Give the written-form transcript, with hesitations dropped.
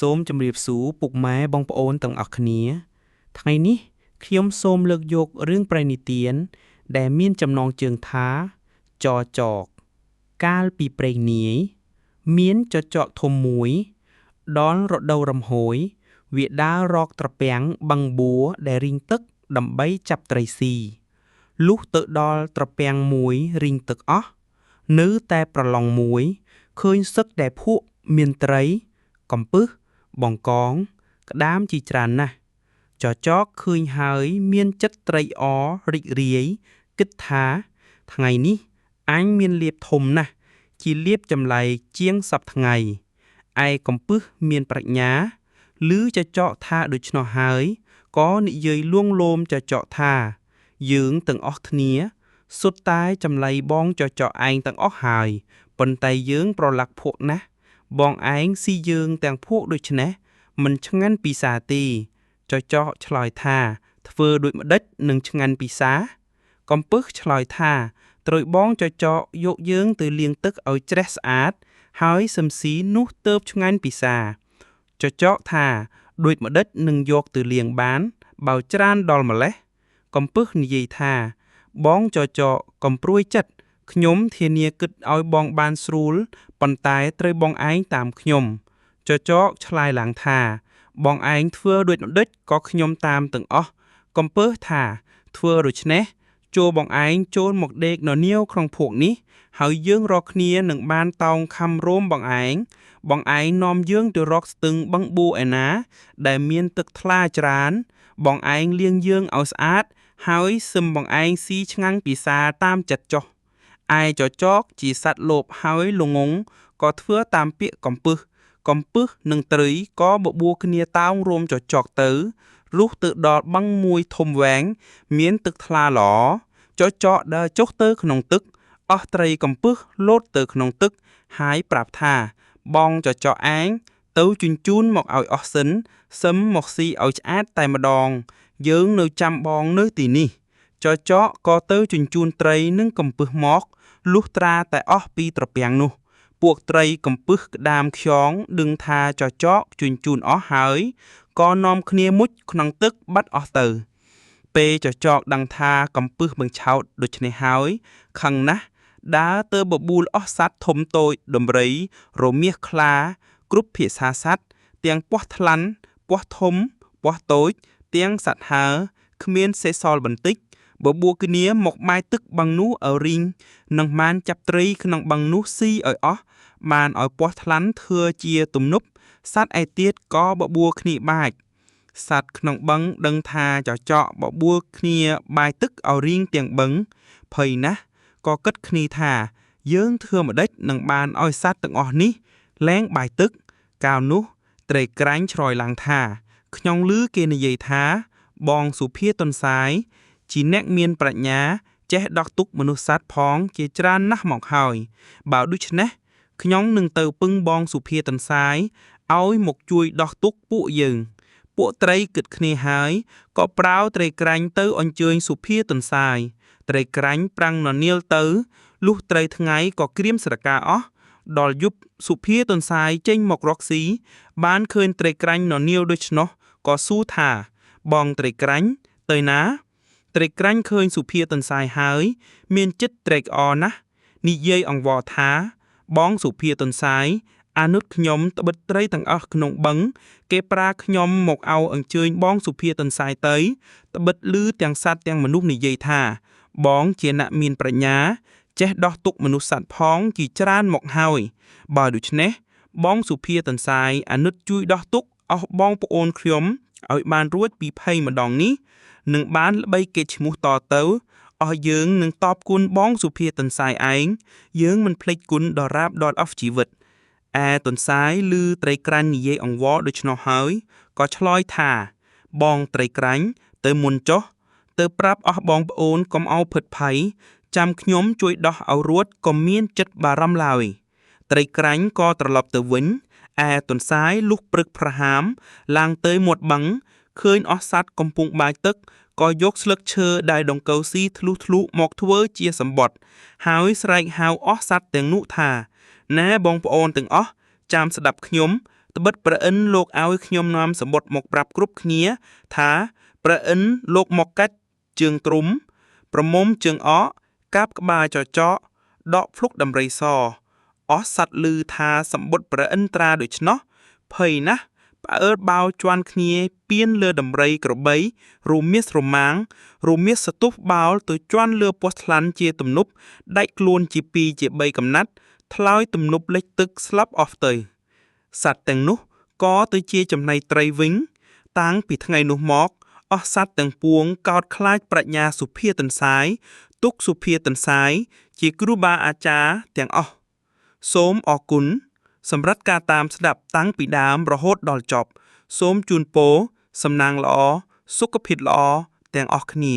សូមជម្រាបសួរពុកម៉ែបងប្អូនទាំងអស់គ្នាថ្ងៃនេះខ្ញុំសូមលើកយករឿងប្រែនិទានដែលមានចំណងជើងថាចរចកកាលពីព្រេងនាយមានចចកធំមួយដល់រដូវរំហួយវាដើររកត្រពាំងបឹងបួរដែលរីងទឹកដើម្បីចាប់ត្រីស៊ីលុះទៅដល់ត្រពាំងមួយរីងទឹកអស់នៅតែប្រឡងមួយឃើញសឹកដែលភក់មានត្រីកំពឹសបង្កងក្តាមជាច្រើនណាស់ចចកឃើញហើយមានចិត្តត្រេកអររីករាយគិតថាថ្ងៃនេះអញមានលៀបធំណាស់ជាលៀបចម្លែកជាងសប្តាហ៍ថ្ងៃឯកំពឹសមានប្រាជ្ញាឮចចកថាដូច្នោះហើយក៏និយាយលួងលោមចចកថាយើងទាំងអស់គ្នាសុទ្ធតែចម្លៃបងចចកឯងទាំងអស់ហើយប៉ុន្តែយើងប្រឡាក់ភក់ណាស់បងឯងស៊ីយើងទាំងភក់ដូច្នេះមិនឆ្ងាញ់ពិសាទេចចកឆ្លើយថាធ្វើដូចម្ដេចនឹងឆ្ងាញ់ពិសាកំពឹសឆ្លើយថាត្រូវបងចចកយកយើងទៅលាងទឹកឲ្យជ្រះស្អាតហើយសឹមស៊ីនោះទើបឆ្ងាញ់ពិសាចចកថាដូចម្ដេចនឹងយកទៅលាងបានបើច្រានដល់ម្លេះកំពឹសនិយាយថាបងចចកកំព្រួយចិត្តខ្ញុំធានាគិតឲ្យបងបានស្រួលប៉ុន្តែត្រូវបងឯងតាមខ្ញុំចចកឆ្លើយឡើងថាបងឯងធ្វើដូចម្ដេចក៏ខ្ញុំតាមទាំងអស់កំពឹសថាធ្វើដូច្នេះចូលបងឯងចូលមកដេកននាវក្នុងភក់នេះហើយយើងរកគ្នានឹងបានតោងខំរោមបងឯងនាំយើងទៅរកស្ទឹងបឹងបួឯណាដែលមានទឹកថ្លាច្រើនបងឯងលាងយើងឲ្យស្អាតហើយសឹមបងឯងស៊ីឆ្ងាញ់ពិសាតាមចិត្តចុះឯចចកជាសត្វលោភហើយល្ងងក៏ធ្វើតាមពាក្យកំពឹសនិងត្រីក៏បបួលគ្នាតោងរោមចចកទៅលុះទៅដល់បឹងមួយធំវែងមានទឹកថ្លាល្អចចកដើរចុះទៅក្នុងទឹកអស់ត្រីកំពឹសលោតទៅក្នុងទឹកហើយប្រាប់ថាបងចចកឯងទៅជញ្ជូនមកឲ្យអស់សិនសឹមមកស៊ីឲ្យឆ្អាតតែម្ដងយើងនៅចាំបងនៅទីនេះចចកក៏ទៅជញ្ជូនត្រីនិងកំពឹសមកលុះត្រាតែអស់ពីត្រពាំងនោះពួកត្រីកំពឹសក្តាមខ្យងដឹងថាចចកជញ្ជូនអស់ហើយក៏នាំគ្នាមុជក្នុងទឹកបាត់អស់ទៅពេលចចកដឹងថាកំពឹសបង្ឆោតដូច្នេះហើយខឹងណាស់ដើរទៅបបួលអស់សត្វធំតូចដំរីរមាសខ្លាគ្រប់ភាសាសត្វទាំងពស់ថ្លាន់ពស់ធំពស់តូចទាំងសត្វហើគ្មានសេះសល់បន្តិចបបួលគ្នាមកម៉ែទឹកបឹងនោះឲ្យរីងនឹងបានចាប់ត្រីក្នុងបឹងនោះស៊ីឲ្យអស់បានឲ្យពស់ថ្លាន់ធ្វើជាទំនប់សត្វឯទៀតក៏បបួលគ្នាបាចសត្វក្នុងបឹងដឹងថាចចកបបួលគ្នាបាយទឹកឲ្យរីងទាំងបឹងភ័យណាស់ក៏គិតគ្នាថាយើងធ្វើម្ដេចនឹងបានឲ្យសត្វទាំងអស់នេះលែងបាយទឹកកាលនោះត្រីក្រាញ់ឆ្លើយឡើងថាខ្ញុំឮគេនិយាយថាបងសុភាទន្សាយជាអ្នកមានប្រាជ្ញាចេះដោះទុកមនុស្សសត្វផងជាច្រើនណាស់មកហើយបើដូច្នេះខ្ញុំនឹងទៅពឹងបងសុភាទន្សាយឲ្យមកជួយដោះទុកពួកយើងពួកត្រីគិតគ្នាហើយក៏ប្រើត្រីក្រាញ់ទៅអញ្ជើញសុភាទន្សាយត្រីក្រាញ់ប្រាំងននាលទៅលុះត្រីថ្ងៃក៏ក្រៀមស្រកាអស់ដល់យប់សុភាទន្សាយចេញមករកស៊ីបានឃើញត្រីក្រាញ់ននាលដូច្នោះក៏សួរថាបងត្រីក្រាញ់ទៅណាត្រីក្រាញ់ឃើញសុភាទន្សាយហើយមានចិត្តត្រេកអរណាស់និយាយអង្វរថាបងសុភាទន្សាយអានុតខ្ញុំត្បិតត្រីទាំងអស់ក្នុងបឹងគេប្រាខ្ញុំមកឲ្យអញ្ជើញបងសុភាទន្សាយទៅត្បិតឮទាំងសត្វទាំងមនុស្សនិយាយថាបងជាអ្នកមានប្រាជ្ញាចេះដោះទុកមនុស្សសត្វផងជាច្រើនមកហើយបើដូច្នេះបងសុភាទន្សាយអានុតជួយដោះទុកអស់បងប្អូនខ្ញុំឲ្យបានរួចពីភ័យម្ដងនេះនឹងបានល្បីគេឈ្មោះតទៅអស់យើងនឹងតបគុណបងសុភាទន្សាយឯងយើងមិនភ្លេចគុណដល់រាបដល់អស់ជីវិតឯទន្សាយឮត្រីក្រាញ់និយាយអង្វរដូច្នោះហើយក៏ឆ្លើយថាបងត្រីក្រាញ់ទៅមុនចុះទៅប្រាប់អស់បងប្អូនកុំឲ្យភិតភ័យចាំខ្ញុំជួយដោះឲ្យរួចកុំមានចិត្តបារម្ភឡើយត្រីក្រាញ់ក៏ត្រឡប់ទៅវិញឯទន្សាយលុះព្រឹកប្រហាមឡើងទៅមាត់បឹងឃើញអស់សត្វកំពុងបាយទឹកក៏យកស្លឹកឈើដែលដង្កូវស៊ីធ្លុះមកធ្វើជាសម្បត្តិហើយស្រែកហៅអស់សត្វទាំងនោះថាណែបងប្អូនទាំងអស់ចាំស្ដាប់ខ្ញុំ ត្បិតព្រះឥន្ទលោកឲ្យខ្ញុំនាំសម្បត្តិមកប្រាប់គ្រប់គ្នាថាព្រះឥន្ទលោកមកកាច់ជើងទ្រុំប្រមុំជើងអកកាប់ក្បាលចចកដកភ្លុកដំរីសអស់សត្វឮថាសម្បត្តិព្រះឥន្ទ្រាដូច្នោះភ័យណាស់ផ្អើលបោលជាន់គ្នាពៀនលើដំរីក្របីរមាសរមាំងរមាសសទុះបោលទៅជាន់លើពោះថ្លាន់ជាទំនប់ដាច់ខ្លួនជា2ជា3កំណាត់ថ្លោយទំនប់លិចទឹកស្លាប់អស់ទៅសត្វទាំងនោះក៏ទៅជាចំណីត្រីវិញតាំងពីថ្ងៃនោះមកអស់សត្វទាំងពួងកោតខ្លាចប្រាជ្ញាសុភាទន្សាយទុកសុភាទន្សាយជាគ្រូបាអាចារ្យទាំងអស់សូមអរគុណសម្រាប់ការតាមស្ដាប់តាំងពីដើមរហូតដល់ចប់សូមជូនពរសំណាងល្អសុខភាពល្អទាំងអស់គ្នា